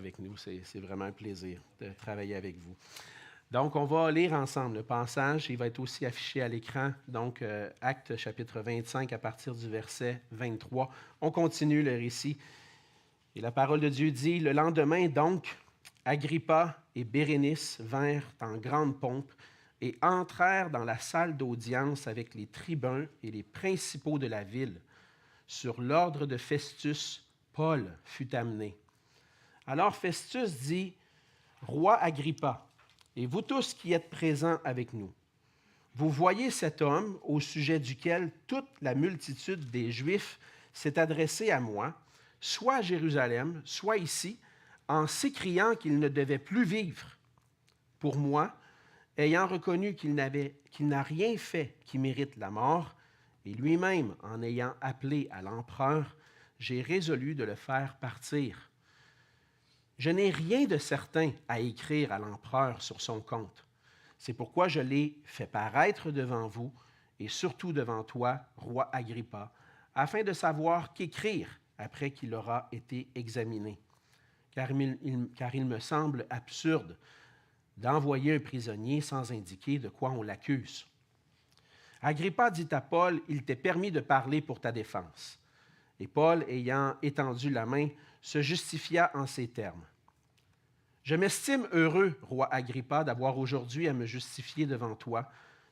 avec nous. C'est vraiment un plaisir de travailler avec vous. Donc, on va lire ensemble le passage. Il va être aussi affiché à l'écran. Donc, Actes chapitre 25 à partir du verset 23. On continue le récit. Et la parole de Dieu dit, « Le lendemain, donc, Agrippa et Bérénice vinrent en grande pompe et entrèrent dans la salle d'audience avec les tribuns et les principaux de la ville. Sur l'ordre de Festus, Paul fut amené. Alors Festus dit, « Roi Agrippa, et vous tous qui êtes présents avec nous, vous voyez cet homme au sujet duquel toute la multitude des Juifs s'est adressée à moi, soit à Jérusalem, soit ici, en s'écriant qu'il ne devait plus vivre. Pour moi, ayant reconnu qu'il n'a rien fait qui mérite la mort, et lui-même en ayant appelé à l'empereur, j'ai résolu de le faire partir. Je n'ai rien de certain à écrire à l'empereur sur son compte. C'est pourquoi je l'ai fait paraître devant vous et surtout devant toi, roi Agrippa, afin de savoir qu'écrire après qu'il aura été examiné. Car il me semble absurde d'envoyer un prisonnier sans indiquer de quoi on l'accuse. Agrippa dit à Paul, « Il t'est permis de parler pour ta défense. » Et Paul, ayant étendu la main, se justifia en ces termes. « Je m'estime heureux, roi Agrippa, d'avoir aujourd'hui à me justifier devant toi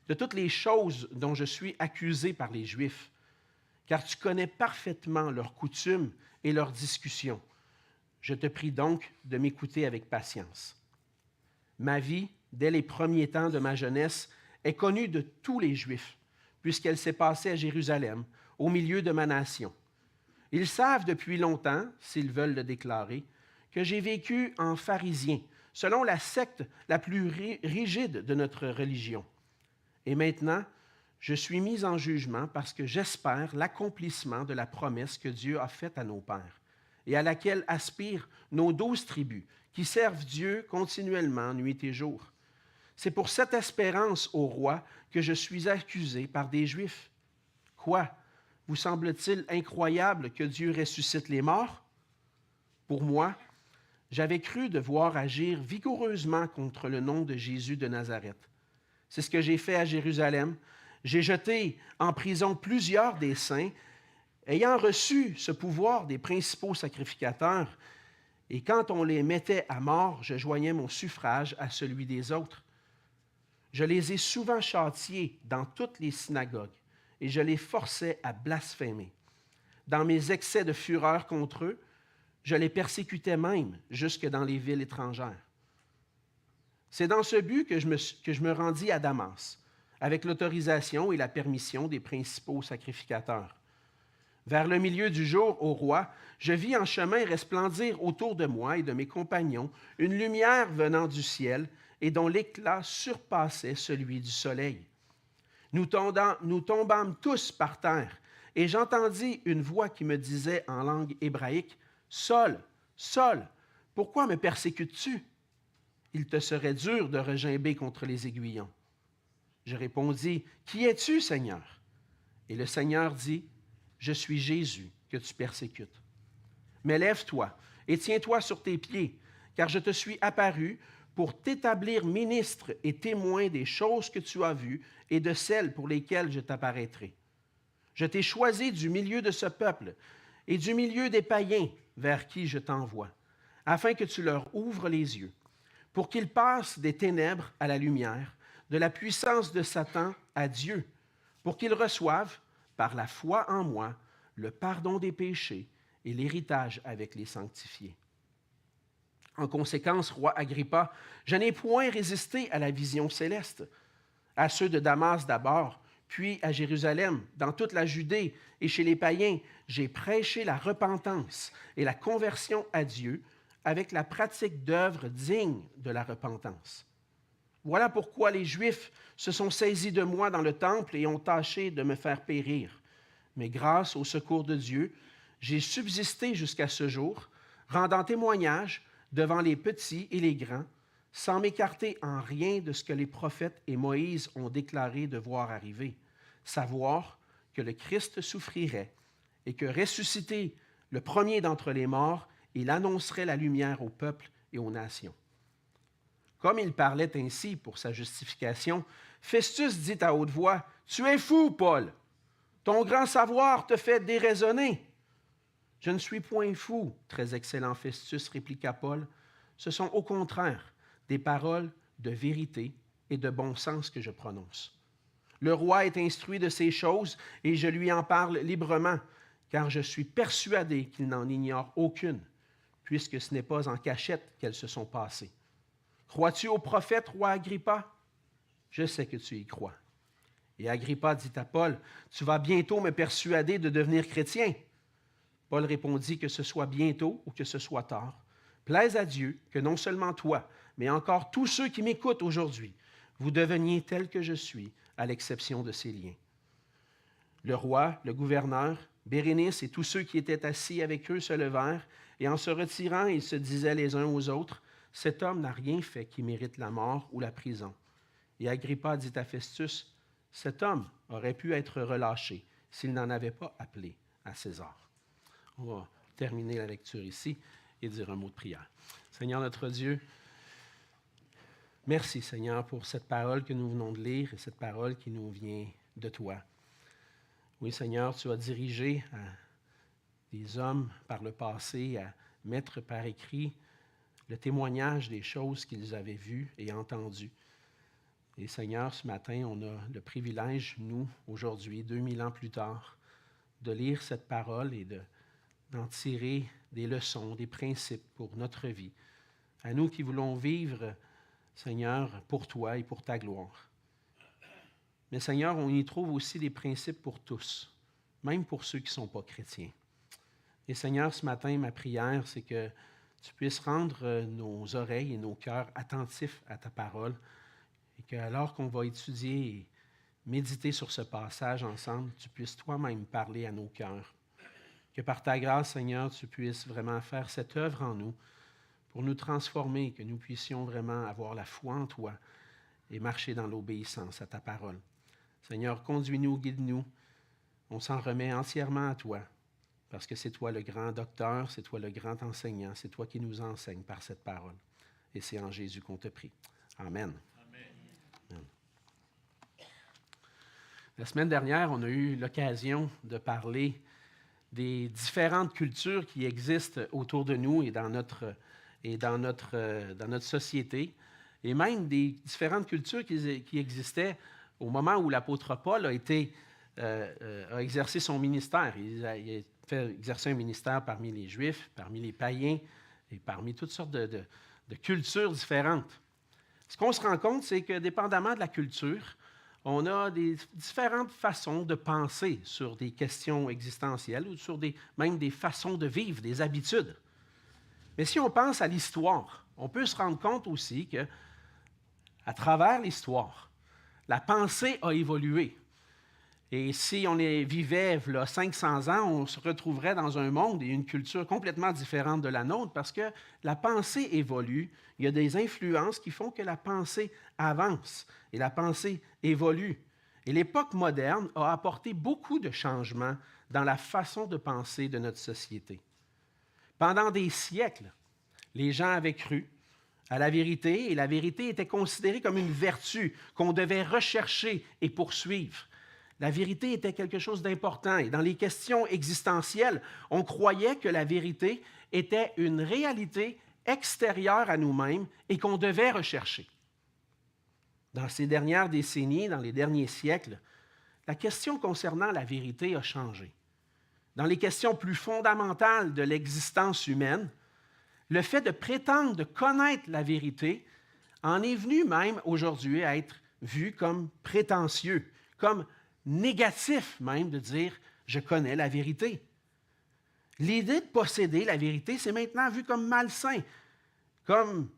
de toutes les choses dont je suis accusé par les Juifs, car tu connais parfaitement leurs coutumes et leurs discussions. Je te prie donc de m'écouter avec patience. Ma vie, dès les premiers temps de ma jeunesse, est connue de tous les Juifs, puisqu'elle s'est passée à Jérusalem, au milieu de ma nation. Ils savent depuis longtemps, s'ils veulent le déclarer, que j'ai vécu en pharisien, selon la secte la plus rigide de notre religion. Et maintenant, je suis mis en jugement parce que j'espère l'accomplissement de la promesse que Dieu a faite à nos pères et à laquelle aspirent nos 12 tribus, qui servent Dieu continuellement nuit et jour. C'est pour cette espérance, ô roi, que je suis accusé par des Juifs. Quoi? Vous semble-t-il incroyable que Dieu ressuscite les morts? Pour moi, j'avais cru devoir agir vigoureusement contre le nom de Jésus de Nazareth. C'est ce que j'ai fait à Jérusalem. J'ai jeté en prison plusieurs des saints, ayant reçu ce pouvoir des principaux sacrificateurs, et quand on les mettait à mort, je joignais mon suffrage à celui des autres. Je les ai souvent châtiés dans toutes les synagogues, et je les forçais à blasphémer. Dans mes excès de fureur contre eux, je les persécutais même jusque dans les villes étrangères. C'est dans ce but que je me rendis à Damas, avec l'autorisation et la permission des principaux sacrificateurs. Vers le milieu du jour, ô roi, je vis en chemin resplendir autour de moi et de mes compagnons une lumière venant du ciel et dont l'éclat surpassait celui du soleil. Nous tombâmes tous par terre, et j'entendis une voix qui me disait en langue hébraïque, « Saul, Saul, pourquoi me persécutes-tu? Il te serait dur de regimber contre les aiguillons. » Je répondis, « Qui es-tu, Seigneur? » Et le Seigneur dit, « Je suis Jésus que tu persécutes. Mais lève-toi et tiens-toi sur tes pieds, car je te suis apparu pour t'établir ministre et témoin des choses que tu as vues et de celles pour lesquelles je t'apparaîtrai. Je t'ai choisi du milieu de ce peuple et du milieu des païens vers qui je t'envoie, afin que tu leur ouvres les yeux, pour qu'ils passent des ténèbres à la lumière, de la puissance de Satan à Dieu, pour qu'ils reçoivent, par la foi en moi, le pardon des péchés et l'héritage avec les sanctifiés. En conséquence, roi Agrippa, je n'ai point résisté à la vision céleste, à ceux de Damas d'abord, puis à Jérusalem, dans toute la Judée et chez les païens, j'ai prêché la repentance et la conversion à Dieu avec la pratique d'œuvres dignes de la repentance. Voilà pourquoi les Juifs se sont saisis de moi dans le temple et ont tâché de me faire périr. Mais grâce au secours de Dieu, j'ai subsisté jusqu'à ce jour, rendant témoignage devant les petits et les grands, sans m'écarter en rien de ce que les prophètes et Moïse ont déclaré devoir arriver, savoir que le Christ souffrirait et que ressuscité le premier d'entre les morts, Il annoncerait la lumière au peuple et aux nations. » Comme il parlait ainsi pour sa justification, Festus dit à haute voix, « Tu es fou, Paul! Ton grand savoir te fait déraisonner. » »« Je ne suis point fou, très excellent Festus, répliqua Paul. Ce sont au contraire des paroles de vérité et de bon sens que je prononce. Le roi est instruit de ces choses et je lui en parle librement, car je suis persuadé qu'il n'en ignore aucune, puisque ce n'est pas en cachette qu'elles se sont passées. Crois-tu au prophète, roi Agrippa? Je sais que tu y crois. Et Agrippa dit à Paul, « Tu vas bientôt me persuader de devenir chrétien. » Paul répondit, « Que ce soit bientôt ou que ce soit tard, plaise à Dieu que non seulement toi, mais encore tous ceux qui m'écoutent aujourd'hui, vous deveniez tels que je suis, à l'exception de ces liens. » Le roi, le gouverneur, Bérénice et tous ceux qui étaient assis avec eux se levèrent, et en se retirant, ils se disaient les uns aux autres, « Cet homme n'a rien fait qui mérite la mort ou la prison. » Et Agrippa dit à Festus, « Cet homme aurait pu être relâché s'il n'en avait pas appelé à César. » On va terminer la lecture ici et dire un mot de prière. Seigneur notre Dieu, merci Seigneur pour cette parole que nous venons de lire et cette parole qui nous vient de toi. Oui Seigneur, tu as dirigé des hommes par le passé à mettre par écrit le témoignage des choses qu'ils avaient vues et entendues. Et Seigneur, ce matin, on a le privilège, nous, aujourd'hui, 2000 ans plus tard, de lire cette parole et d'en tirer des leçons, des principes pour notre vie. À nous qui voulons vivre, Seigneur, pour toi et pour ta gloire. Mais Seigneur, on y trouve aussi des principes pour tous, même pour ceux qui ne sont pas chrétiens. Et Seigneur, ce matin, ma prière, c'est que tu puisses rendre nos oreilles et nos cœurs attentifs à ta parole et qu'alors qu'on va étudier et méditer sur ce passage ensemble, tu puisses toi-même parler à nos cœurs. Que par ta grâce, Seigneur, tu puisses vraiment faire cette œuvre en nous pour nous transformer, que nous puissions vraiment avoir la foi en toi et marcher dans l'obéissance à ta parole. Seigneur, conduis-nous, guide-nous. On s'en remet entièrement à toi, parce que c'est toi le grand docteur, c'est toi le grand enseignant, c'est toi qui nous enseignes par cette parole. Et c'est en Jésus qu'on te prie. Amen. Amen. La semaine dernière, on a eu l'occasion de parler des différentes cultures qui existent autour de nous et dans notre société, et même des différentes cultures qui existaient au moment où l'apôtre Paul a exercé son ministère. Il a fait exercer un ministère parmi les Juifs, parmi les païens et parmi toutes sortes de cultures différentes. Ce qu'on se rend compte, c'est que dépendamment de la culture, on a des différentes façons de penser sur des questions existentielles ou sur même des façons de vivre, des habitudes. Mais si on pense à l'histoire, on peut se rendre compte aussi que, à travers l'histoire, la pensée a évolué. Et si on vivait là, 500 ans, on se retrouverait dans un monde et une culture complètement différente de la nôtre parce que la pensée évolue. Il y a des influences qui font que la pensée avance et la pensée évolue. Et l'époque moderne a apporté beaucoup de changements dans la façon de penser de notre société. Pendant des siècles, les gens avaient cru à la vérité et la vérité était considérée comme une vertu qu'on devait rechercher et poursuivre. La vérité était quelque chose d'important et dans les questions existentielles, on croyait que la vérité était une réalité extérieure à nous-mêmes et qu'on devait rechercher. Dans ces dernières décennies, dans les derniers siècles, la question concernant la vérité a changé. Dans les questions plus fondamentales de l'existence humaine, le fait de prétendre de connaître la vérité en est venu même aujourd'hui à être vu comme prétentieux, comme négatif même de dire « je connais la vérité ». L'idée de posséder la vérité, c'est maintenant vu comme malsain, comme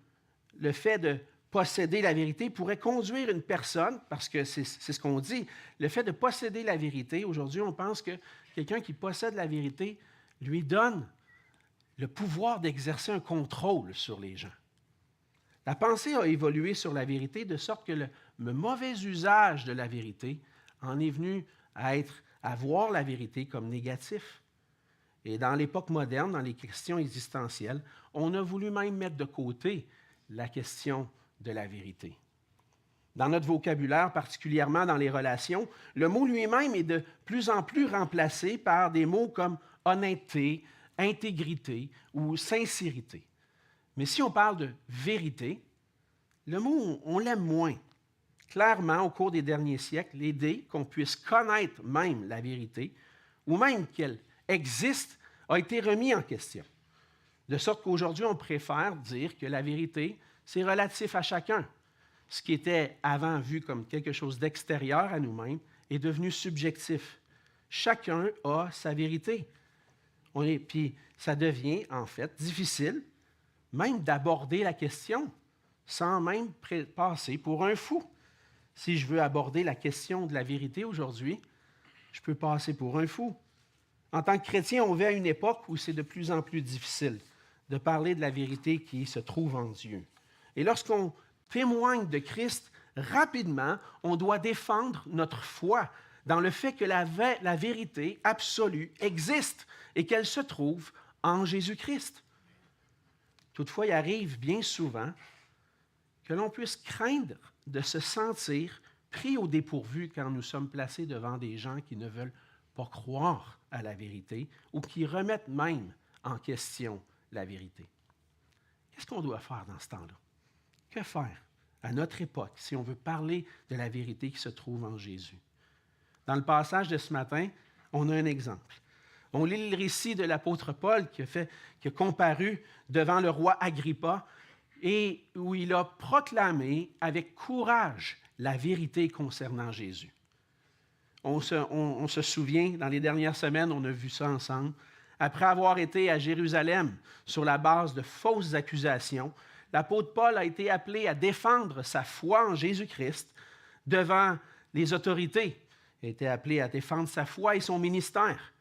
le fait de posséder la vérité pourrait conduire une personne, parce que c'est ce qu'on dit, le fait de posséder la vérité, aujourd'hui on pense que quelqu'un qui possède la vérité lui donne le pouvoir d'exercer un contrôle sur les gens. La pensée a évolué sur la vérité de sorte que le mauvais usage de la vérité en est venu à voir la vérité comme négatif. Et dans l'époque moderne, dans les questions existentielles, on a voulu même mettre de côté la question de la vérité. Dans notre vocabulaire, particulièrement dans les relations, le mot lui-même est de plus en plus remplacé par des mots comme honnêteté, intégrité ou sincérité. Mais si on parle de vérité, le mot, on l'aime moins. Clairement, au cours des derniers siècles, l'idée qu'on puisse connaître même la vérité, ou même qu'elle existe, a été remis en question. De sorte qu'aujourd'hui, on préfère dire que la vérité, c'est relatif à chacun. Ce qui était avant vu comme quelque chose d'extérieur à nous-mêmes est devenu subjectif. Chacun a sa vérité. Puis ça devient, en fait, difficile même d'aborder la question sans même passer pour un fou. Si je veux aborder la question de la vérité aujourd'hui, je peux passer pour un fou. En tant que chrétien, on vit à une époque où c'est de plus en plus difficile de parler de la vérité qui se trouve en Dieu. Et lorsqu'on témoigne de Christ, rapidement, on doit défendre notre foi dans le fait que la vérité absolue existe et qu'elle se trouve en Jésus-Christ. Toutefois, il arrive bien souvent que l'on puisse craindre de se sentir pris au dépourvu quand nous sommes placés devant des gens qui ne veulent pas croire à la vérité ou qui remettent même en question la vérité. Qu'est-ce qu'on doit faire dans ce temps-là? Que faire à notre époque si on veut parler de la vérité qui se trouve en Jésus? Dans le passage de ce matin, on a un exemple. On lit le récit de l'apôtre Paul qui a comparu devant le roi Agrippa et où il a proclamé avec courage la vérité concernant Jésus. On se souvient, dans les dernières semaines, on a vu ça ensemble. Après avoir été à Jérusalem sur la base de fausses accusations, l'apôtre Paul a été appelé à défendre sa foi en Jésus-Christ devant les autorités. Il a été appelé à défendre sa foi et son ministère.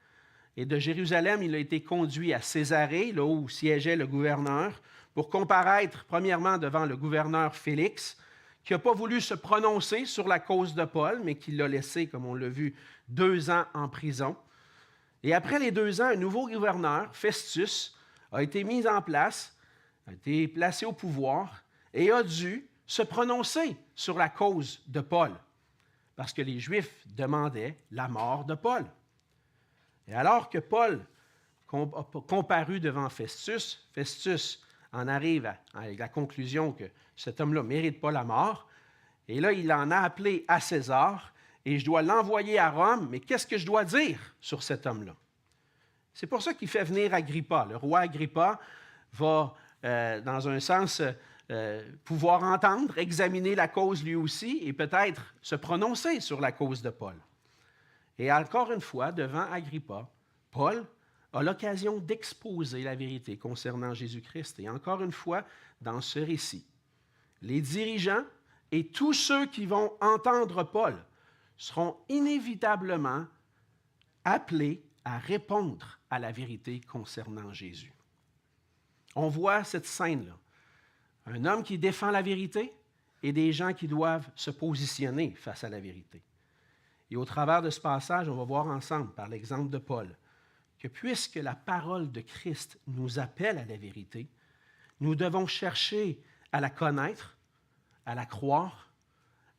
Et de Jérusalem, il a été conduit à Césarée, là où siégeait le gouverneur, pour comparaître premièrement devant le gouverneur Félix, qui n'a pas voulu se prononcer sur la cause de Paul, mais qui l'a laissé, comme on l'a vu, 2 ans en prison. Et après les 2 ans, un nouveau gouverneur, Festus, a été mis en place, a été placé au pouvoir et a dû se prononcer sur la cause de Paul, parce que les Juifs demandaient la mort de Paul. Et alors que Paul a comparu devant Festus, Festus en arrive à la conclusion que cet homme-là ne mérite pas la mort. Et là, il en a appelé à César et je dois l'envoyer à Rome. Mais qu'est-ce que je dois dire sur cet homme-là? C'est pour ça qu'il fait venir Agrippa. Le roi Agrippa va, dans un sens, pouvoir entendre, examiner la cause lui aussi et peut-être se prononcer sur la cause de Paul. Et encore une fois, devant Agrippa, Paul a l'occasion d'exposer la vérité concernant Jésus-Christ. Et encore une fois, dans ce récit, les dirigeants et tous ceux qui vont entendre Paul seront inévitablement appelés à répondre à la vérité concernant Jésus. On voit cette scène-là. Un homme qui défend la vérité et des gens qui doivent se positionner face à la vérité. Et au travers de ce passage, on va voir ensemble, par l'exemple de Paul, que puisque la parole de Christ nous appelle à la vérité, nous devons chercher à la connaître, à la croire,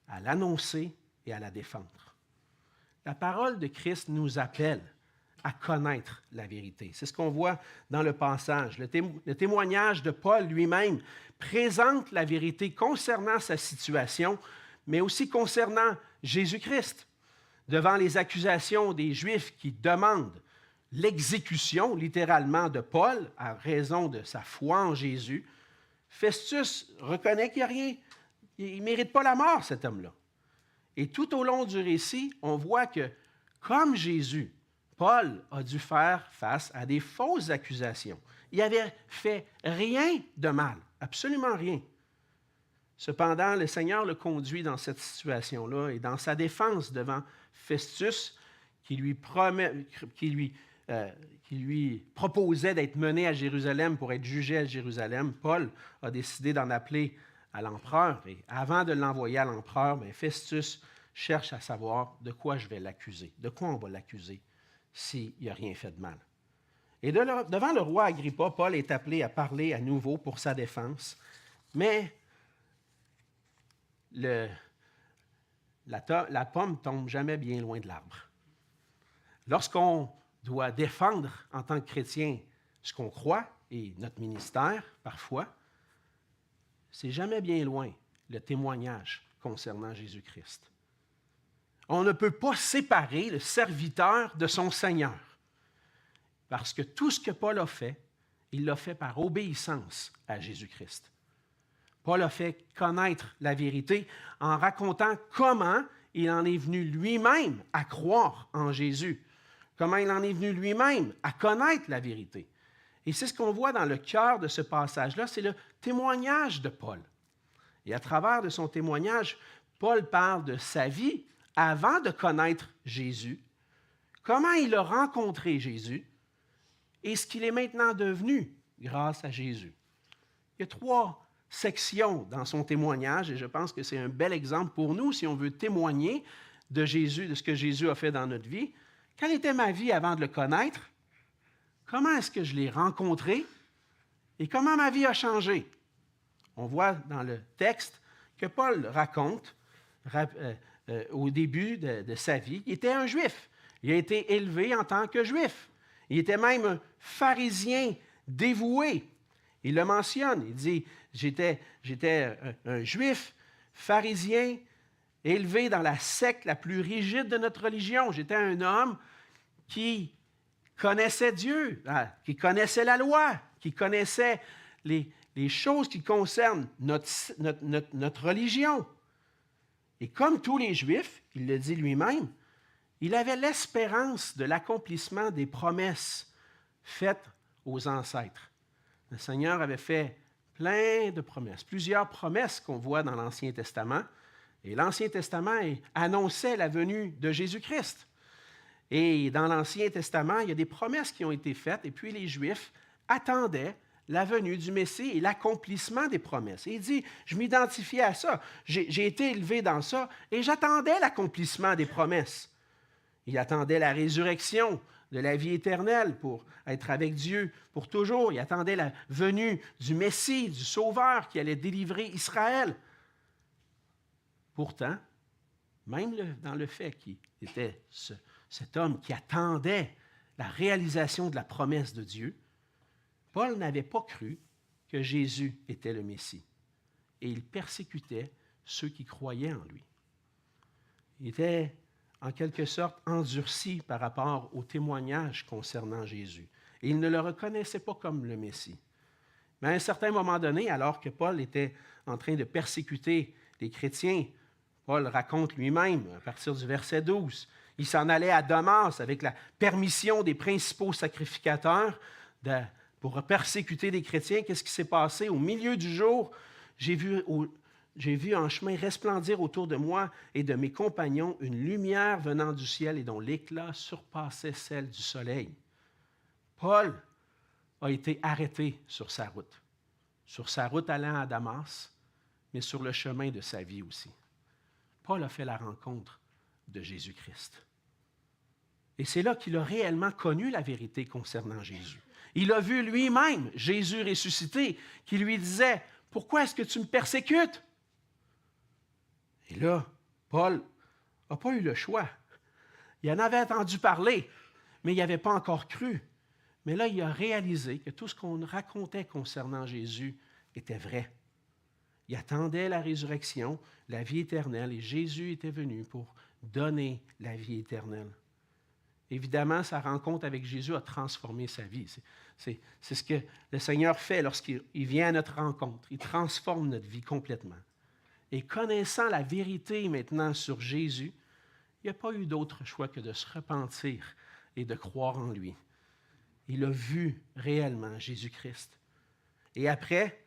à l'annoncer et à la défendre. La parole de Christ nous appelle à connaître la vérité. C'est ce qu'on voit dans le passage. Le témoignage de Paul lui-même présente la vérité concernant sa situation, mais aussi concernant Jésus-Christ. Devant les accusations des Juifs qui demandent l'exécution, littéralement, de Paul à raison de sa foi en Jésus, Festus reconnaît qu'il n'y a rien. Il ne mérite pas la mort, cet homme-là. Et tout au long du récit, on voit que, comme Jésus, Paul a dû faire face à des fausses accusations. Il n'avait fait rien de mal, absolument rien. Cependant, le Seigneur le conduit dans cette situation-là et dans sa défense devant Festus, qui lui proposait d'être mené à Jérusalem pour être jugé à Jérusalem. Paul a décidé d'en appeler à l'empereur. Et avant de l'envoyer à l'empereur, Festus cherche à savoir de quoi je vais l'accuser, de quoi on va l'accuser s'il n'a rien fait de mal. Et devant le roi Agrippa, Paul est appelé à parler à nouveau pour sa défense, mais la pomme ne tombe jamais bien loin de l'arbre. Lorsqu'on doit défendre en tant que chrétien ce qu'on croit et notre ministère, parfois, c'est jamais bien loin le témoignage concernant Jésus-Christ. On ne peut pas séparer le serviteur de son Seigneur, parce que tout ce que Paul a fait, il l'a fait par obéissance à Jésus-Christ. Paul a fait connaître la vérité en racontant comment il en est venu lui-même à croire en Jésus, comment il en est venu lui-même à connaître la vérité. Et c'est ce qu'on voit dans le cœur de ce passage-là, c'est le témoignage de Paul. Et à travers de son témoignage, Paul parle de sa vie avant de connaître Jésus, comment il a rencontré Jésus et ce qu'il est maintenant devenu grâce à Jésus. Il y a 3 sections dans son témoignage et je pense que c'est un bel exemple pour nous si on veut témoigner de Jésus, de ce que Jésus a fait dans notre vie. Quelle était ma vie avant de le connaître? Comment est-ce que je l'ai rencontré? Et comment ma vie a changé? On voit dans le texte que Paul raconte au début de sa vie, il était un juif. Il a été élevé en tant que juif. Il était même un pharisien dévoué. Il le mentionne. Il dit, j'étais un juif, pharisien, élevé dans la secte la plus rigide de notre religion. J'étais un homme qui connaissait Dieu, qui connaissait la loi, qui connaissait les choses qui concernent notre religion. Et comme tous les Juifs, il le dit lui-même, il avait l'espérance de l'accomplissement des promesses faites aux ancêtres. Le Seigneur avait fait plein de promesses, plusieurs promesses qu'on voit dans l'Ancien Testament. Et l'Ancien Testament annonçait la venue de Jésus-Christ. Et dans l'Ancien Testament, il y a des promesses qui ont été faites, et puis les Juifs attendaient la venue du Messie et l'accomplissement des promesses. Et il dit, je m'identifiais à ça, j'ai été élevé dans ça, et j'attendais l'accomplissement des promesses. Il attendait la résurrection de la vie éternelle pour être avec Dieu pour toujours. Il attendait la venue du Messie, du Sauveur qui allait délivrer Israël. Pourtant, même dans le fait qu'il était cet homme qui attendait la réalisation de la promesse de Dieu, Paul n'avait pas cru que Jésus était le Messie. Et il persécutait ceux qui croyaient en lui. Il était en quelque sorte endurci par rapport au témoignage concernant Jésus. Et il ne le reconnaissait pas comme le Messie. Mais à un certain moment donné, alors que Paul était en train de persécuter les chrétiens, Paul raconte lui-même, à partir du verset 12, il s'en allait à Damas avec la permission des principaux sacrificateurs pour persécuter les chrétiens. Qu'est-ce qui s'est passé? Au milieu du jour, j'ai vu en chemin resplendir autour de moi et de mes compagnons une lumière venant du ciel et dont l'éclat surpassait celle du soleil. Paul a été arrêté sur sa route allant à Damas, mais sur le chemin de sa vie aussi. Paul a fait la rencontre de Jésus-Christ. Et c'est là qu'il a réellement connu la vérité concernant Jésus. Il a vu lui-même Jésus ressuscité qui lui disait « Pourquoi est-ce que tu me persécutes? » Et là, Paul n'a pas eu le choix. Il en avait entendu parler, mais il n'avait pas encore cru. Mais là, il a réalisé que tout ce qu'on racontait concernant Jésus était vrai. Il attendait la résurrection, la vie éternelle, et Jésus était venu pour donner la vie éternelle. Évidemment, sa rencontre avec Jésus a transformé sa vie. C'est ce que le Seigneur fait lorsqu'il vient à notre rencontre. Il transforme notre vie complètement. Et connaissant la vérité maintenant sur Jésus, il n'y a pas eu d'autre choix que de se repentir et de croire en lui. Il a vu réellement Jésus-Christ. Et après,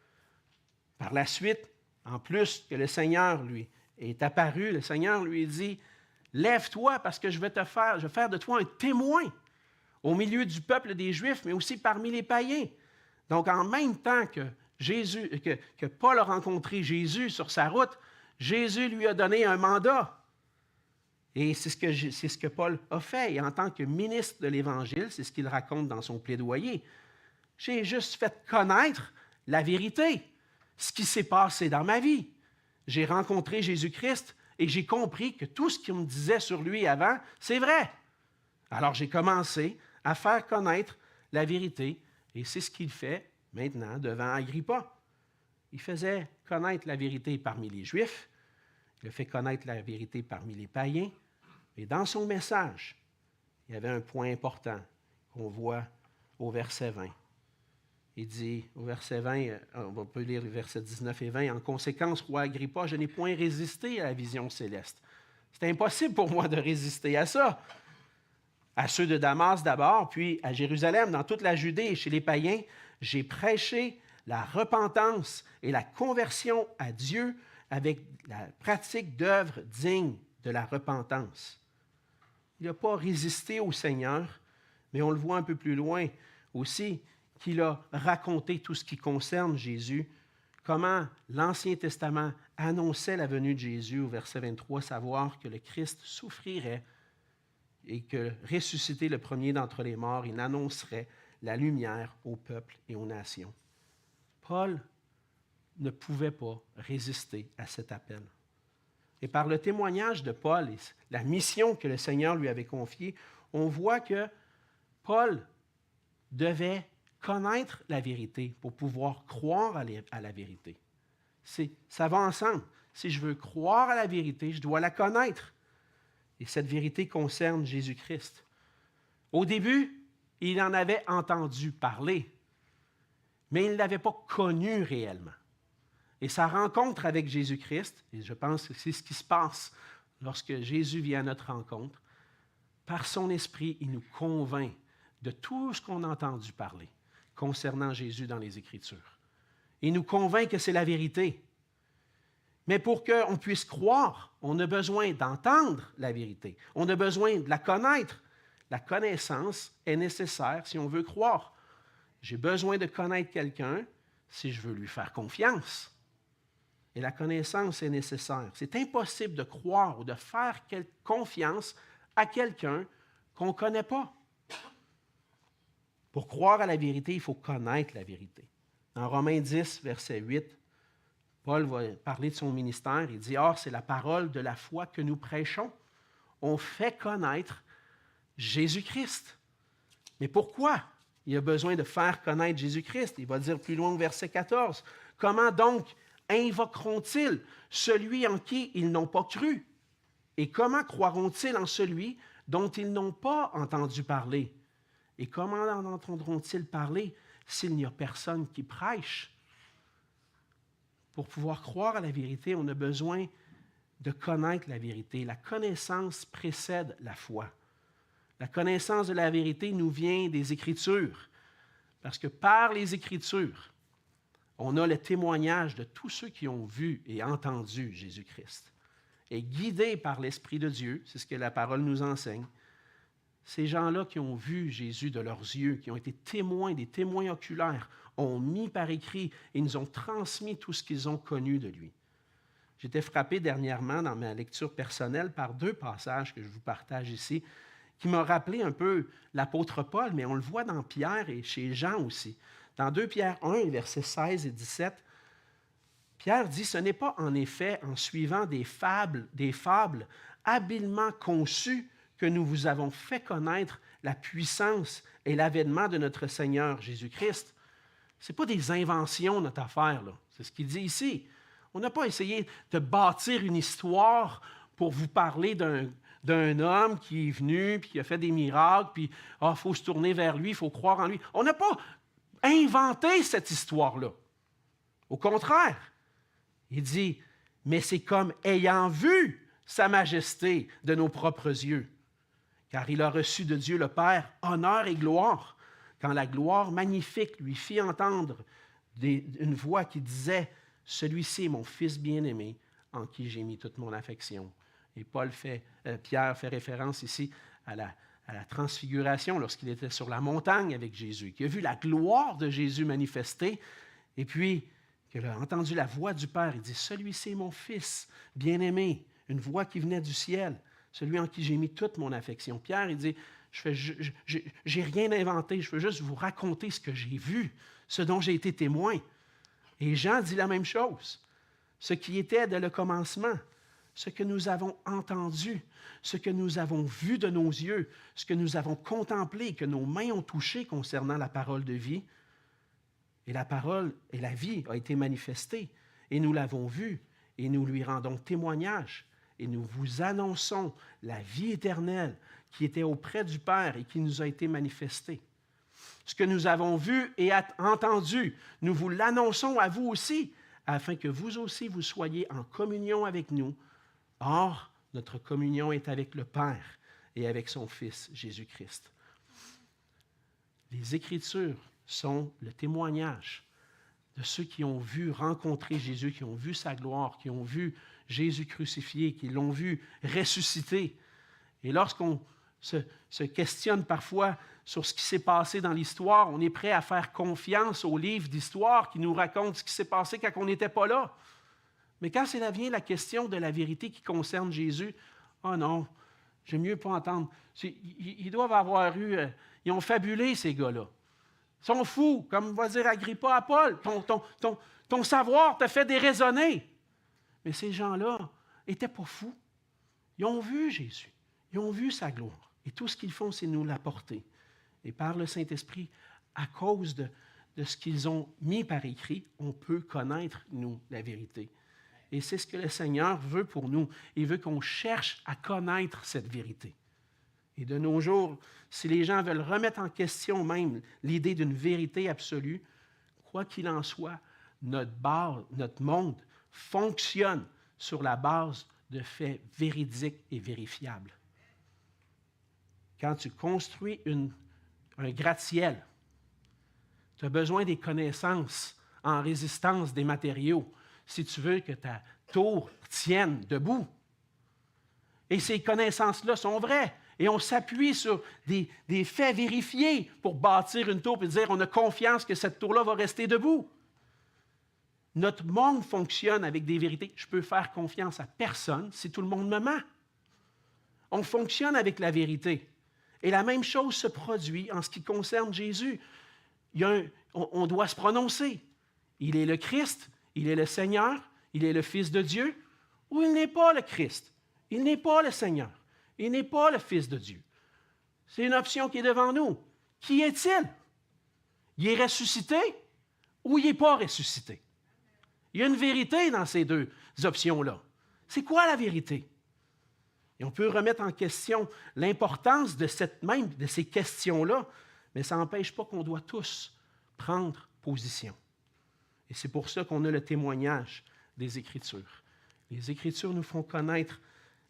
par la suite, en plus que le Seigneur lui est apparu, le Seigneur lui dit « Lève-toi parce que je vais faire de toi un témoin au milieu du peuple des Juifs, mais aussi parmi les païens. » Donc, en même temps que Paul a rencontré Jésus sur sa route, Jésus lui a donné un mandat. Et c'est ce que Paul a fait. Et en tant que ministre de l'Évangile, c'est ce qu'il raconte dans son plaidoyer. J'ai juste fait connaître la vérité, ce qui s'est passé dans ma vie. J'ai rencontré Jésus-Christ et j'ai compris que tout ce qu'il me disait sur lui avant, c'est vrai. Alors j'ai commencé à faire connaître la vérité et c'est ce qu'il fait maintenant devant Agrippa. Il faisait connaître la vérité parmi les Juifs, il a fait connaître la vérité parmi les païens, et dans son message, il y avait un point important qu'on voit au verset 20. Il dit, au verset 20, on peut lire les versets 19 et 20, « En conséquence, roi Agrippa, je n'ai point résisté à la vision céleste. » C'est impossible pour moi de résister à ça. À ceux de Damas d'abord, puis à Jérusalem, dans toute la Judée et chez les païens, j'ai prêché la repentance et la conversion à Dieu avec la pratique d'œuvres dignes de la repentance. Il n'a pas résisté au Seigneur, mais on le voit un peu plus loin aussi, qu'il a raconté tout ce qui concerne Jésus, comment l'Ancien Testament annonçait la venue de Jésus au verset 23, savoir que le Christ souffrirait et que ressuscité le premier d'entre les morts, il annoncerait la lumière au peuple et aux nations. Paul ne pouvait pas résister à cet appel. Et par le témoignage de Paul et la mission que le Seigneur lui avait confiée, on voit que Paul devait connaître la vérité pour pouvoir croire à la vérité. Ça va ensemble. Si je veux croire à la vérité, je dois la connaître. Et cette vérité concerne Jésus-Christ. Au début, il en avait entendu parler, mais il ne l'avait pas connu réellement. Et sa rencontre avec Jésus-Christ, et je pense que c'est ce qui se passe lorsque Jésus vient à notre rencontre, par son esprit, il nous convainc de tout ce qu'on a entendu parler concernant Jésus dans les Écritures. Il nous convainc que c'est la vérité. Mais pour qu'on puisse croire, on a besoin d'entendre la vérité. On a besoin de la connaître. La connaissance est nécessaire si on veut croire. J'ai besoin de connaître quelqu'un si je veux lui faire confiance. Et la connaissance est nécessaire. C'est impossible de croire ou de faire confiance à quelqu'un qu'on ne connaît pas. Pour croire à la vérité, il faut connaître la vérité. Dans Romains 10, verset 8, Paul va parler de son ministère. Il dit, « Or, c'est la parole de la foi que nous prêchons. On fait connaître Jésus-Christ. » Mais pourquoi il a besoin de faire connaître Jésus-Christ? Il va dire plus loin au verset 14, « Comment donc invoqueront-ils celui en qui ils n'ont pas cru? Et comment croiront-ils en celui dont ils n'ont pas entendu parler? Et comment en entendront-ils parler s'il n'y a personne qui prêche? » Pour pouvoir croire à la vérité, on a besoin de connaître la vérité. La connaissance précède la foi. La connaissance de la vérité nous vient des Écritures, parce que par les Écritures, on a le témoignage de tous ceux qui ont vu et entendu Jésus-Christ. Et guidés par l'Esprit de Dieu, c'est ce que la parole nous enseigne, ces gens-là qui ont vu Jésus de leurs yeux, qui ont été témoins, des témoins oculaires, ont mis par écrit et nous ont transmis tout ce qu'ils ont connu de lui. J'étais frappé dernièrement dans ma lecture personnelle par 2 passages que je vous partage ici, qui m'ont rappelé un peu l'apôtre Paul, mais on le voit dans Pierre et chez Jean aussi. Dans 2 Pierre 1, versets 16 et 17, Pierre dit « Ce n'est pas en effet en suivant des fables habilement conçues que nous vous avons fait connaître la puissance et l'avènement de notre Seigneur Jésus-Christ. » Ce n'est pas des inventions, notre affaire, là. C'est ce qu'il dit ici. On n'a pas essayé de bâtir une histoire pour vous parler d'un homme qui est venu, puis qui a fait des miracles, puis il faut se tourner vers lui, il faut croire en lui. On n'a pas inventé cette histoire-là. Au contraire, il dit, mais c'est comme ayant vu sa majesté de nos propres yeux, car il a reçu de Dieu le Père honneur et gloire, quand la gloire magnifique lui fit entendre une voix qui disait, « Celui-ci est mon Fils bien-aimé, en qui j'ai mis toute mon affection. » Et Pierre fait référence ici à la transfiguration lorsqu'il était sur la montagne avec Jésus, qui a vu la gloire de Jésus manifestée, et puis qu'il a entendu la voix du Père. Il dit, « Celui-ci est mon Fils bien-aimé », une voix qui venait du ciel. celui en qui j'ai mis toute mon affection. Pierre, il dit, j'ai rien inventé, je veux juste vous raconter ce que j'ai vu, ce dont j'ai été témoin. Et Jean dit la même chose. Ce qui était dès le commencement, ce que nous avons entendu, ce que nous avons vu de nos yeux, ce que nous avons contemplé, que nos mains ont touché concernant la parole de vie. Et la parole et la vie a été manifestée, et nous l'avons vue, et nous lui rendons témoignage, et nous vous annonçons la vie éternelle qui était auprès du Père et qui nous a été manifestée. Ce que nous avons vu et entendu, nous vous l'annonçons à vous aussi, afin que vous aussi vous soyez en communion avec nous. Or, notre communion est avec le Père et avec son Fils, Jésus-Christ. Les Écritures sont le témoignage de ceux qui ont vu rencontrer Jésus, qui ont vu sa gloire, qui ont vu Jésus crucifié, qui l'ont vu ressusciter. Et lorsqu'on se questionne parfois sur ce qui s'est passé dans l'histoire, on est prêt à faire confiance aux livres d'histoire qui nous racontent ce qui s'est passé quand on n'était pas là. Mais quand vient la question de la vérité qui concerne Jésus, oh non, j'aime mieux pas entendre. Ils doivent avoir eu, ils ont fabulé ces gars-là. Ils sont fous, comme va dire Agrippa à Paul. Ton savoir t'a fait déraisonner. Mais ces gens-là n'étaient pas fous. Ils ont vu Jésus. Ils ont vu sa gloire. Et tout ce qu'ils font, c'est nous l'apporter. Et par le Saint-Esprit, à cause de ce qu'ils ont mis par écrit, on peut connaître, nous, la vérité. Et c'est ce que le Seigneur veut pour nous. Il veut qu'on cherche à connaître cette vérité. Et de nos jours, si les gens veulent remettre en question même l'idée d'une vérité absolue, quoi qu'il en soit, notre monde fonctionne sur la base de faits véridiques et vérifiables. Quand tu construis un gratte-ciel, tu as besoin des connaissances en résistance des matériaux si tu veux que ta tour tienne debout. Et ces connaissances-là sont vraies. Et on s'appuie sur des faits vérifiés pour bâtir une tour et dire on a confiance que cette tour-là va rester debout. Notre monde fonctionne avec des vérités. Je peux faire confiance à personne si tout le monde me ment. On fonctionne avec la vérité. Et la même chose se produit en ce qui concerne Jésus. On doit se prononcer. Il est le Christ, il est le Seigneur, il est le Fils de Dieu, ou il n'est pas le Christ, il n'est pas le Seigneur, il n'est pas le Fils de Dieu. C'est une option qui est devant nous. Qui est-il? Il est ressuscité ou il n'est pas ressuscité? Il y a une vérité dans ces deux options-là. C'est quoi la vérité? Et on peut remettre en question l'importance de ces questions-là, mais ça n'empêche pas qu'on doit tous prendre position. Et c'est pour ça qu'on a le témoignage des Écritures. Les Écritures nous font connaître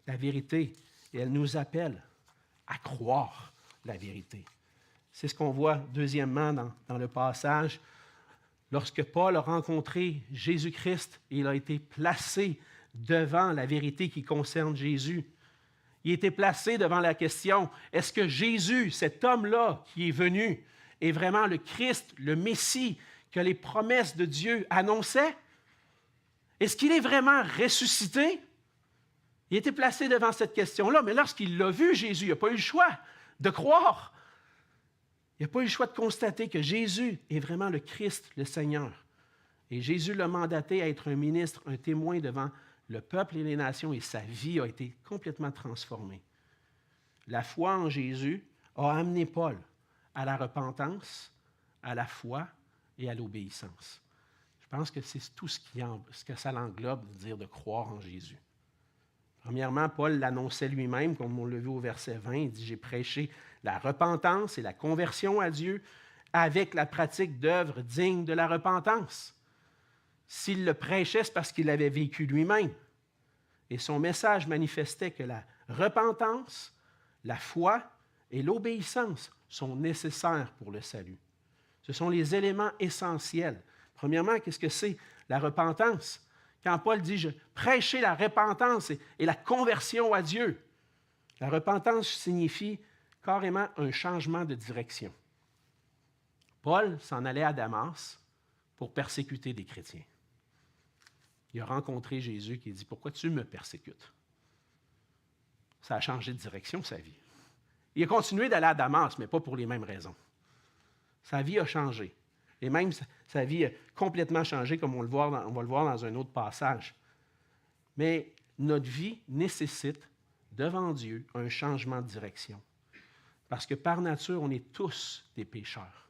la vérité et elles nous appellent à croire la vérité. C'est ce qu'on voit deuxièmement dans le passage. Lorsque Paul a rencontré Jésus-Christ, il a été placé devant la vérité qui concerne Jésus. Il a été placé devant la question, est-ce que Jésus, cet homme-là qui est venu, est vraiment le Christ, le Messie que les promesses de Dieu annonçaient? Est-ce qu'il est vraiment ressuscité? Il a été placé devant cette question-là, mais lorsqu'il l'a vu, Jésus, il n'a pas eu le choix de croire. Il n'a pas eu le choix de constater que Jésus est vraiment le Christ, le Seigneur. Et Jésus l'a mandaté à être un ministre, un témoin devant le peuple et les nations, et sa vie a été complètement transformée. La foi en Jésus a amené Paul à la repentance, à la foi et à l'obéissance. Je pense que c'est tout ce que ça l'englobe de dire de croire en Jésus. Premièrement, Paul l'annonçait lui-même, comme on l'a vu au verset 20, il dit « J'ai prêché la repentance et la conversion à Dieu avec la pratique d'œuvres dignes de la repentance. » S'il le prêchait, c'est parce qu'il l'avait vécu lui-même. Et son message manifestait que la repentance, la foi et l'obéissance sont nécessaires pour le salut. Ce sont les éléments essentiels. Premièrement, qu'est-ce que c'est la repentance? Quand Paul dit « Je prêchais la repentance et la conversion à Dieu », la repentance signifie carrément un changement de direction. Paul s'en allait à Damas pour persécuter des chrétiens. Il a rencontré Jésus qui dit « Pourquoi tu me persécutes? » ça a changé de direction, sa vie. Il a continué d'aller à Damas, mais pas pour les mêmes raisons. Sa vie a changé. Et même sa vie a complètement changé, comme on va le voir dans un autre passage. Mais notre vie nécessite, devant Dieu, un changement de direction. Parce que par nature, on est tous des pécheurs.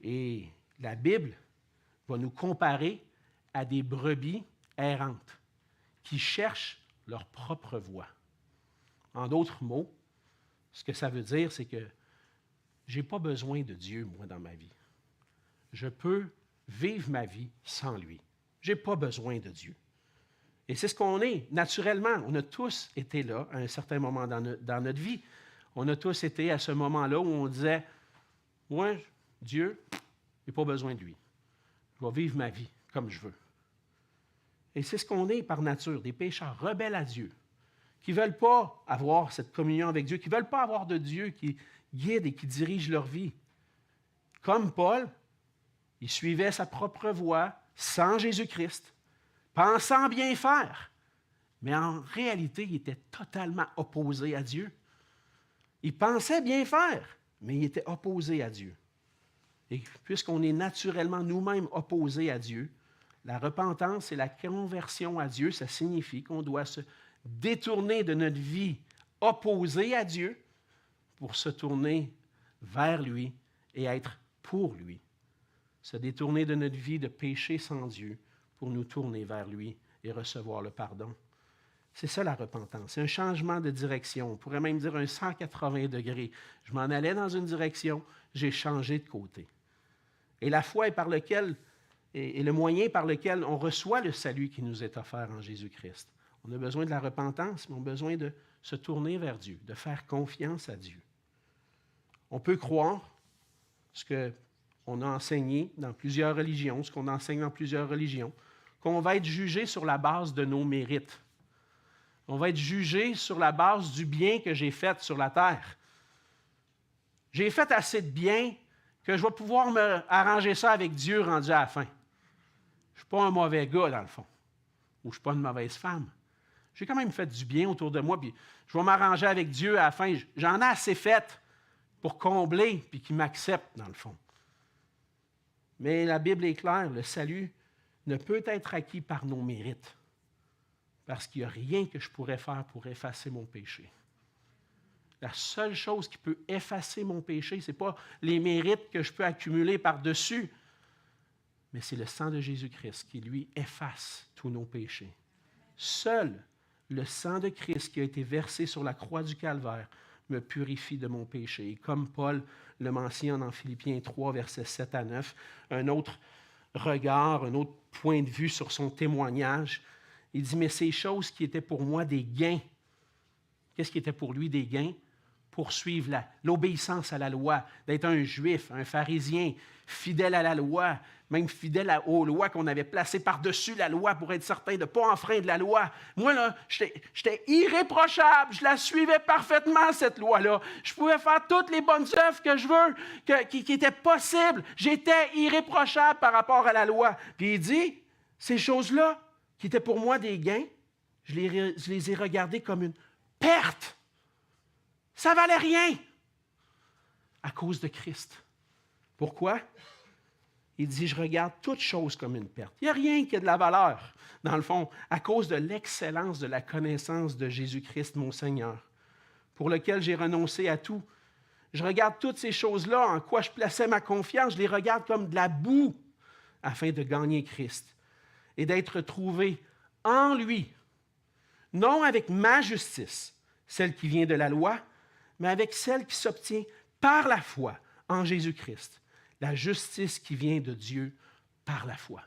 Et la Bible va nous comparer à des brebis errantes qui cherchent leur propre voie. En d'autres mots, ce que ça veut dire, c'est que je n'ai pas besoin de Dieu, moi, dans ma vie. Je peux vivre ma vie sans lui. Je n'ai pas besoin de Dieu. Et c'est ce qu'on est, naturellement. On a tous été là à un certain moment dans notre vie. On a tous été à ce moment-là où on disait, « Moi, Dieu, je n'ai pas besoin de lui. Je vais vivre ma vie comme je veux. » Et c'est ce qu'on est par nature, des pécheurs rebelles à Dieu, qui ne veulent pas avoir cette communion avec Dieu, qui ne veulent pas avoir de Dieu qui guide et qui dirige leur vie. Comme Paul, il suivait sa propre voie sans Jésus-Christ, pensant bien faire. Mais en réalité, il était totalement opposé à Dieu. Il pensait bien faire, mais il était opposé à Dieu. Et puisqu'on est naturellement nous-mêmes opposés à Dieu, la repentance et la conversion à Dieu, ça signifie qu'on doit se détourner de notre vie opposée à Dieu pour se tourner vers lui et être pour lui. Se détourner de notre vie de péché sans Dieu pour nous tourner vers lui et recevoir le pardon. C'est ça la repentance. C'est un changement de direction. On pourrait même dire un 180 degrés. Je m'en allais dans une direction, j'ai changé de côté. Et la foi est par lequel, est le moyen par lequel on reçoit le salut qui nous est offert en Jésus-Christ. On a besoin de la repentance, mais on a besoin de se tourner vers Dieu, de faire confiance à Dieu. On peut croire ce qu'on a enseigné dans plusieurs religions, ce qu'on enseigne dans plusieurs religions, qu'on va être jugé sur la base de nos mérites. On va être jugé sur la base du bien que j'ai fait sur la terre. J'ai fait assez de bien que je vais pouvoir me arranger ça avec Dieu rendu à la fin. Je ne suis pas un mauvais gars, dans le fond, ou je ne suis pas une mauvaise femme. J'ai quand même fait du bien autour de moi, puis je vais m'arranger avec Dieu à la fin. J'en ai assez fait pour combler, puis qu'il m'accepte, dans le fond. Mais la Bible est claire, le salut ne peut être acquis par nos mérites, parce qu'il n'y a rien que je pourrais faire pour effacer mon péché. La seule chose qui peut effacer mon péché, ce n'est pas les mérites que je peux accumuler par-dessus, mais c'est le sang de Jésus-Christ qui, lui, efface tous nos péchés. Seul le sang de Christ qui a été versé sur la croix du Calvaire me purifie de mon péché. Et comme Paul le mentionne en Philippiens 3, versets 7 à 9, un autre regard, un autre point de vue sur son témoignage, il dit, mais ces choses qui étaient pour moi des gains, qu'est-ce qui était pour lui des gains? Poursuivre l'obéissance à la loi, d'être un juif, un pharisien, fidèle à la loi, même fidèle aux lois qu'on avait placées par-dessus la loi pour être certain de ne pas enfreindre la loi. Moi, là, j'étais irréprochable, je la suivais parfaitement, cette loi-là. Je pouvais faire toutes les bonnes œuvres que je veux, qui étaient possibles. J'étais irréprochable par rapport à la loi. Puis il dit, ces choses-là, qui étaient pour moi des gains, je les ai regardées comme une perte. Ça ne valait rien à cause de Christ. Pourquoi? Il dit, je regarde toute chose comme une perte. Il n'y a rien qui a de la valeur, dans le fond, à cause de l'excellence de la connaissance de Jésus-Christ, mon Seigneur, pour lequel j'ai renoncé à tout. Je regarde toutes ces choses-là, en quoi je plaçais ma confiance, je les regarde comme de la boue, afin de gagner Christ et d'être trouvé en lui, non avec ma justice, celle qui vient de la loi, mais avec celle qui s'obtient par la foi en Jésus-Christ, la justice qui vient de Dieu par la foi.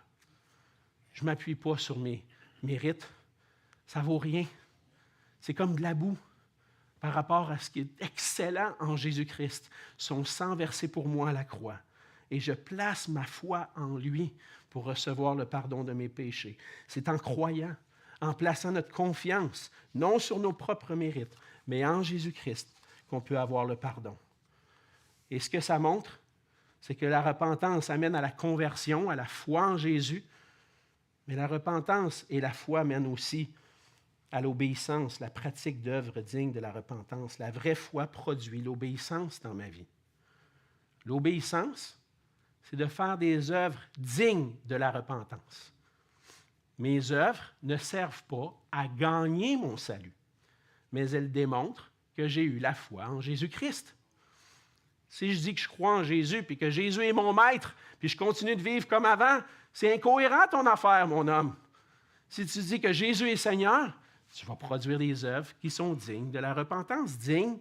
Je ne m'appuie pas sur mes mérites, ça ne vaut rien. C'est comme de la boue par rapport à ce qui est excellent en Jésus-Christ, son sang versé pour moi à la croix. Et je place ma foi en lui pour recevoir le pardon de mes péchés. C'est en croyant, en plaçant notre confiance, non sur nos propres mérites, mais en Jésus-Christ, qu'on peut avoir le pardon. Et ce que ça montre, c'est que la repentance amène à la conversion, à la foi en Jésus, mais la repentance et la foi mènent aussi à l'obéissance, la pratique d'œuvres dignes de la repentance. La vraie foi produit l'obéissance dans ma vie. L'obéissance, c'est de faire des œuvres dignes de la repentance. Mes œuvres ne servent pas à gagner mon salut, mais elles démontrent que j'ai eu la foi en Jésus-Christ. Si je dis que je crois en Jésus, puis que Jésus est mon maître, puis je continue de vivre comme avant, c'est incohérent ton affaire, mon homme. Si tu dis que Jésus est Seigneur, tu vas produire des œuvres qui sont dignes de la repentance, dignes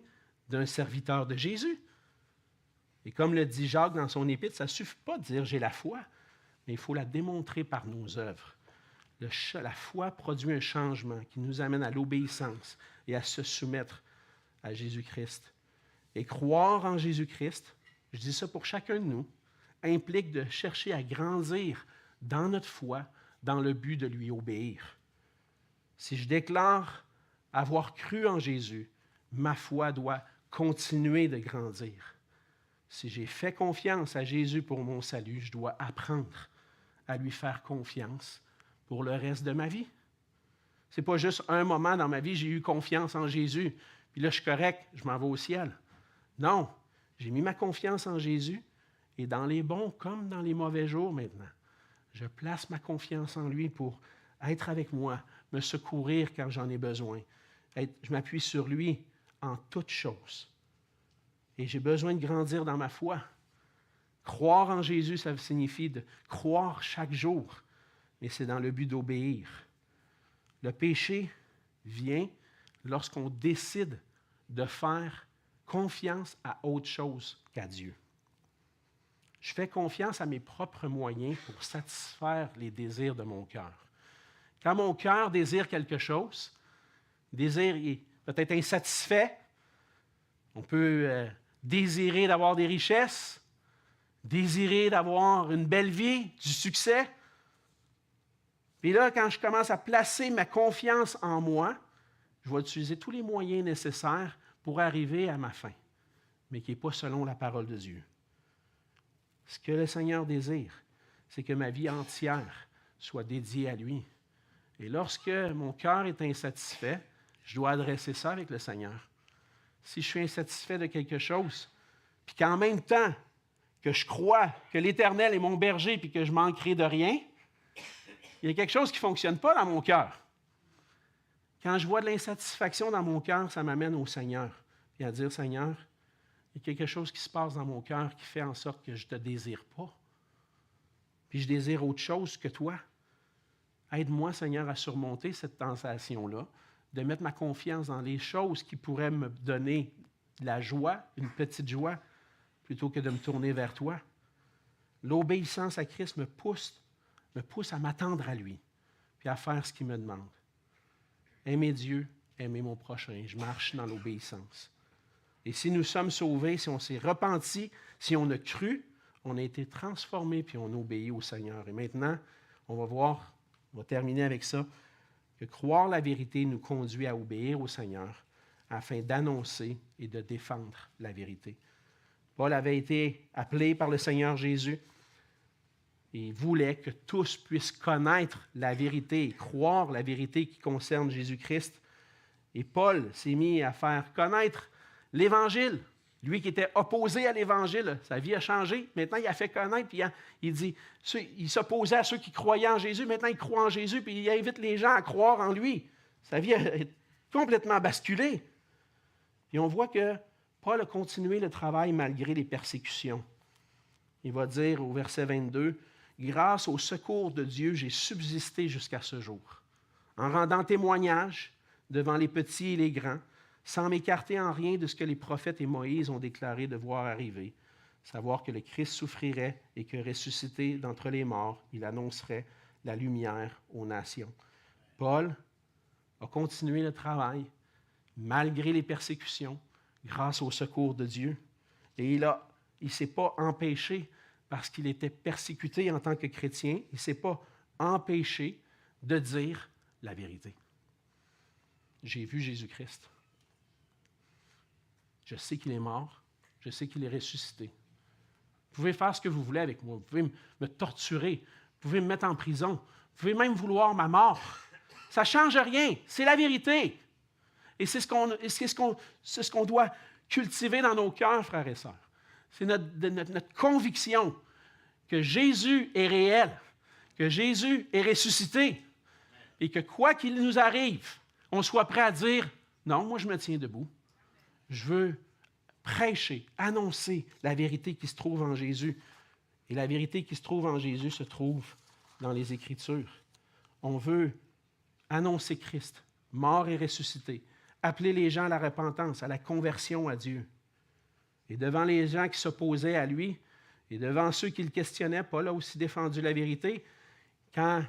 d'un serviteur de Jésus. Et comme le dit Jacques dans son épître, ça ne suffit pas de dire « j'ai la foi », mais il faut la démontrer par nos œuvres. La foi produit un changement qui nous amène à l'obéissance et à se soumettre à Jésus-Christ. Et croire en Jésus-Christ, je dis ça pour chacun de nous, implique de chercher à grandir dans notre foi dans le but de lui obéir. Si je déclare avoir cru en Jésus, ma foi doit continuer de grandir. Si j'ai fait confiance à Jésus pour mon salut, je dois apprendre à lui faire confiance pour le reste de ma vie. Ce n'est pas juste un moment dans ma vie, j'ai eu confiance en Jésus, puis là, je suis correct, je m'en vais au ciel. Non, j'ai mis ma confiance en Jésus, et dans les bons comme dans les mauvais jours maintenant, je place ma confiance en lui pour être avec moi, me secourir quand j'en ai besoin. Je m'appuie sur lui en toutes choses. Et j'ai besoin de grandir dans ma foi. Croire en Jésus, ça signifie de croire chaque jour, mais c'est dans le but d'obéir. Le péché vient lorsqu'on décide de faire confiance à autre chose qu'à Dieu. Je fais confiance à mes propres moyens pour satisfaire les désirs de mon cœur. Quand mon cœur désire quelque chose, désir est peut-être insatisfait, on peut désirer d'avoir des richesses, désirer d'avoir une belle vie, du succès. Puis là, quand je commence à placer ma confiance en moi, je vais utiliser tous les moyens nécessaires pour arriver à ma fin, mais qui n'est pas selon la parole de Dieu. Ce que le Seigneur désire, c'est que ma vie entière soit dédiée à lui. Et lorsque mon cœur est insatisfait, je dois adresser ça avec le Seigneur. Si je suis insatisfait de quelque chose, puis qu'en même temps que je crois que l'Éternel est mon berger puis que je manquerai de rien, il y a quelque chose qui ne fonctionne pas dans mon cœur. Quand je vois de l'insatisfaction dans mon cœur, ça m'amène au Seigneur. Et à dire, Seigneur, il y a quelque chose qui se passe dans mon cœur qui fait en sorte que je ne te désire pas. Puis je désire autre chose que toi. Aide-moi, Seigneur, à surmonter cette tentation-là, de mettre ma confiance dans les choses qui pourraient me donner de la joie, une petite joie, plutôt que de me tourner vers toi. L'obéissance à Christ me pousse à m'attendre à lui, puis à faire ce qu'il me demande. Aimer Dieu, aimer mon prochain. Je marche dans l'obéissance. Et si nous sommes sauvés, si on s'est repenti, si on a cru, on a été transformés, puis on obéit au Seigneur. Et maintenant, on va terminer avec ça, que croire la vérité nous conduit à obéir au Seigneur afin d'annoncer et de défendre la vérité. Paul avait été appelé par le Seigneur Jésus et il voulait que tous puissent connaître la vérité et croire la vérité qui concerne Jésus-Christ. Et Paul s'est mis à faire connaître l'Évangile. Lui qui était opposé à l'Évangile, sa vie a changé. Maintenant, il a fait connaître, puis il dit, il s'opposait à ceux qui croyaient en Jésus. Maintenant, il croit en Jésus, puis il invite les gens à croire en lui. Sa vie a complètement basculé. Et on voit que Paul a continué le travail malgré les persécutions. Il va dire au verset 22, « Grâce au secours de Dieu, j'ai subsisté jusqu'à ce jour, en rendant témoignage devant les petits et les grands, sans m'écarter en rien de ce que les prophètes et Moïse ont déclaré devoir arriver, savoir que le Christ souffrirait et que ressuscité d'entre les morts, il annoncerait la lumière aux nations. » Paul a continué le travail malgré les persécutions, grâce au secours de Dieu. Et il ne s'est pas empêché, parce qu'il était persécuté en tant que chrétien, il ne s'est pas empêché de dire la vérité. J'ai vu Jésus-Christ. Je sais qu'il est mort. Je sais qu'il est ressuscité. Vous pouvez faire ce que vous voulez avec moi. Vous pouvez me torturer. Vous pouvez me mettre en prison. Vous pouvez même vouloir ma mort. Ça ne change rien. C'est la vérité. Et c'est ce qu'on doit cultiver dans nos cœurs, frères et sœurs. C'est notre conviction que Jésus est réel, que Jésus est ressuscité, et que quoi qu'il nous arrive, on soit prêt à dire, non, moi je me tiens debout. Je veux prêcher, annoncer la vérité qui se trouve en Jésus. Et la vérité qui se trouve en Jésus se trouve dans les Écritures. On veut annoncer Christ, mort et ressuscité, appeler les gens à la repentance, à la conversion à Dieu. Et devant les gens qui s'opposaient à lui, et devant ceux qui le questionnaient, Paul a aussi défendu la vérité. Quand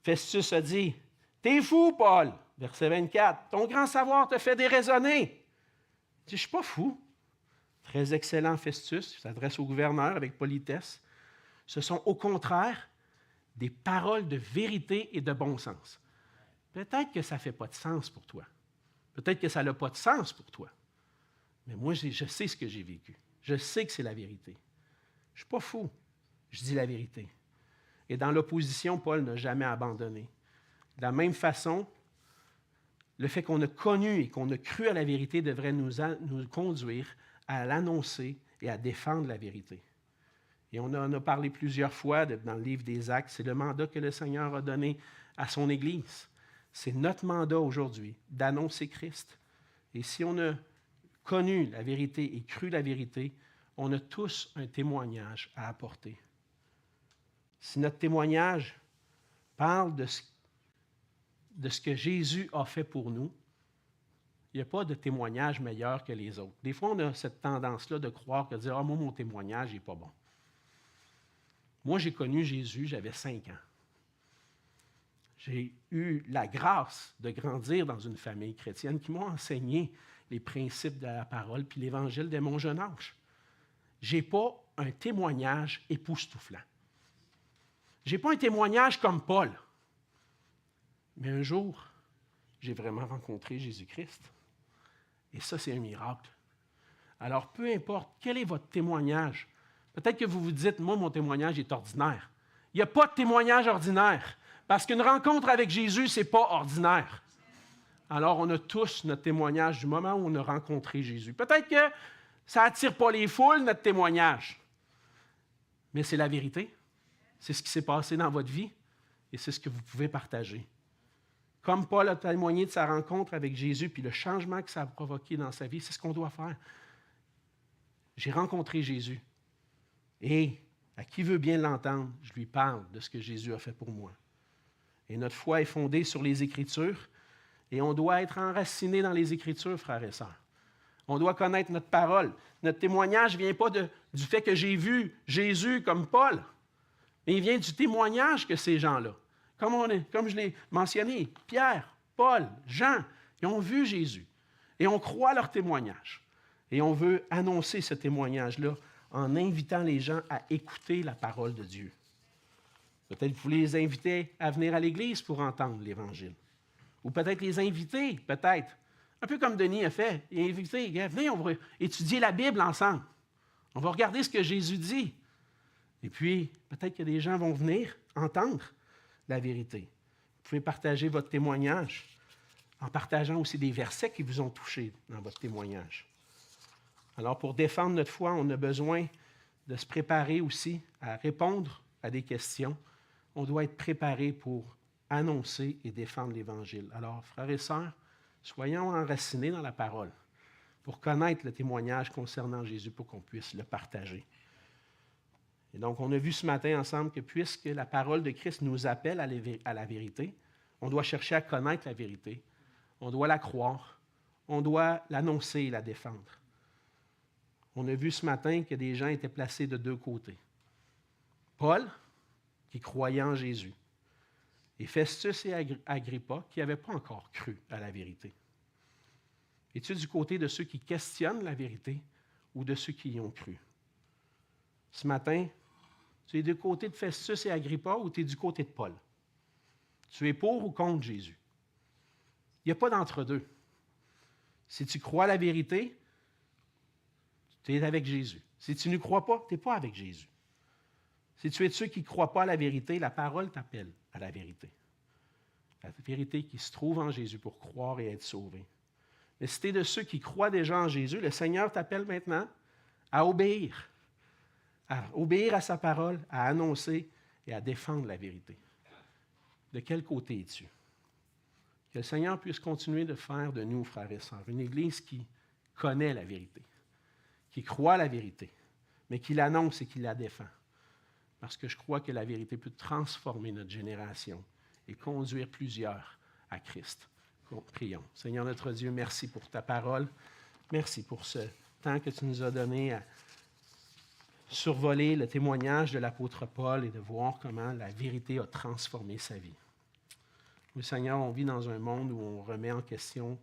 Festus a dit « T'es fou, Paul », verset 24, « Ton grand savoir te fait déraisonner. » Il dit « Je ne suis pas fou. » Très excellent Festus, il s'adresse au gouverneur avec politesse. Ce sont au contraire des paroles de vérité et de bon sens. Peut-être que ça ne fait pas de sens pour toi. Peut-être que ça n'a pas de sens pour toi. Mais moi, je sais ce que j'ai vécu. Je sais que c'est la vérité. Je ne suis pas fou. Je dis la vérité. Et dans l'opposition, Paul n'a jamais abandonné. De la même façon, le fait qu'on a connu et qu'on a cru à la vérité devrait nous conduire à l'annoncer et à défendre la vérité. Et on en a parlé plusieurs fois dans le livre des Actes. C'est le mandat que le Seigneur a donné à son Église. C'est notre mandat aujourd'hui d'annoncer Christ. Et si on a connu la vérité et cru la vérité, on a tous un témoignage à apporter. Si notre témoignage parle de ce que Jésus a fait pour nous, il n'y a pas de témoignage meilleur que les autres. Des fois, on a cette tendance-là de croire, de dire « Ah, moi, mon témoignage n'est pas bon. » Moi, j'ai connu Jésus, j'avais 5 ans. J'ai eu la grâce de grandir dans une famille chrétienne qui m'a enseigné les principes de la parole puis l'Évangile dès mon jeune âge. Je n'ai pas un témoignage époustouflant. Je n'ai pas un témoignage comme Paul. Mais un jour, j'ai vraiment rencontré Jésus-Christ. Et ça, c'est un miracle. Alors, peu importe quel est votre témoignage, peut-être que vous vous dites, moi, mon témoignage est ordinaire. Il n'y a pas de témoignage ordinaire, parce qu'une rencontre avec Jésus, ce n'est pas ordinaire. Alors, on a tous notre témoignage du moment où on a rencontré Jésus. Peut-être que ça n'attire pas les foules, notre témoignage, mais c'est la vérité. C'est ce qui s'est passé dans votre vie et c'est ce que vous pouvez partager. Comme Paul a témoigné de sa rencontre avec Jésus puis le changement que ça a provoqué dans sa vie, c'est ce qu'on doit faire. J'ai rencontré Jésus et à qui veut bien l'entendre, je lui parle de ce que Jésus a fait pour moi. Et notre foi est fondée sur les Écritures et on doit être enraciné dans les Écritures, frères et sœurs. On doit connaître notre parole. Notre témoignage ne vient pas du fait que j'ai vu Jésus comme Paul, mais il vient du témoignage que ces gens-là, comme je l'ai mentionné, Pierre, Paul, Jean, ils ont vu Jésus. Et on croit leur témoignage. Et on veut annoncer ce témoignage-là en invitant les gens à écouter la parole de Dieu. Peut-être vous les inviter à venir à l'Église pour entendre l'Évangile. Ou peut-être les inviter, peut-être. Un peu comme Denis a fait. Il a invité, venez, on va étudier la Bible ensemble. On va regarder ce que Jésus dit. Et puis, peut-être que des gens vont venir entendre la vérité. Vous pouvez partager votre témoignage en partageant aussi des versets qui vous ont touché dans votre témoignage. Alors, pour défendre notre foi, on a besoin de se préparer aussi à répondre à des questions. On doit être préparé pour annoncer et défendre l'Évangile. Alors, frères et sœurs, soyons enracinés dans la parole pour connaître le témoignage concernant Jésus pour qu'on puisse le partager. Et donc, on a vu ce matin ensemble que puisque la parole de Christ nous appelle à la vérité, on doit chercher à connaître la vérité, on doit la croire, on doit l'annoncer et la défendre. On a vu ce matin que des gens étaient placés de deux côtés. Paul, qui croyait en Jésus, et Festus et Agrippa, qui n'avaient pas encore cru à la vérité. Es-tu du côté de ceux qui questionnent la vérité ou de ceux qui y ont cru? Ce matin, tu es du côté de Festus et Agrippa ou tu es du côté de Paul? Tu es pour ou contre Jésus? Il n'y a pas d'entre-deux. Si tu crois à la vérité, tu es avec Jésus. Si tu ne crois pas, tu n'es pas avec Jésus. Si tu es de ceux qui ne croient pas à la vérité, la parole t'appelle à la vérité. La vérité qui se trouve en Jésus pour croire et être sauvé. Mais si tu es de ceux qui croient déjà en Jésus, le Seigneur t'appelle maintenant à obéir à sa parole, à annoncer et à défendre la vérité. De quel côté es-tu? Que le Seigneur puisse continuer de faire de nous, frères et sœurs, une Église qui connaît la vérité, qui croit la vérité, mais qui l'annonce et qui la défend. Parce que je crois que la vérité peut transformer notre génération et conduire plusieurs à Christ. Prions. Seigneur notre Dieu, merci pour ta parole. Merci pour ce temps que tu nous as donné à survoler le témoignage de l'apôtre Paul et de voir comment la vérité a transformé sa vie. Oui, Seigneur, on vit dans un monde où on remet en question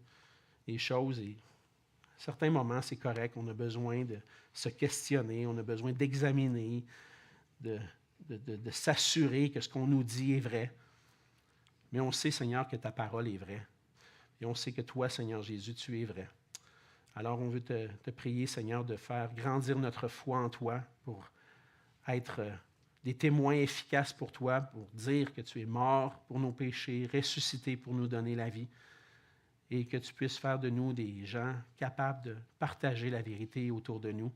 les choses et à certains moments, c'est correct. On a besoin de se questionner, on a besoin d'examiner, de s'assurer que ce qu'on nous dit est vrai. Mais on sait, Seigneur, que ta parole est vraie. Et on sait que toi, Seigneur Jésus, tu es vrai. Alors, on veut te prier, Seigneur, de faire grandir notre foi en toi pour être des témoins efficaces pour toi, pour dire que tu es mort pour nos péchés, ressuscité pour nous donner la vie, et que tu puisses faire de nous des gens capables de partager la vérité autour de nous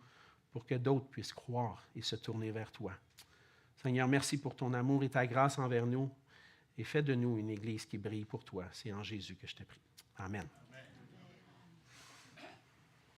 pour que d'autres puissent croire et se tourner vers toi. Seigneur, merci pour ton amour et ta grâce envers nous, et fais de nous une Église qui brille pour toi. C'est en Jésus que je te prie. Amen. Amen.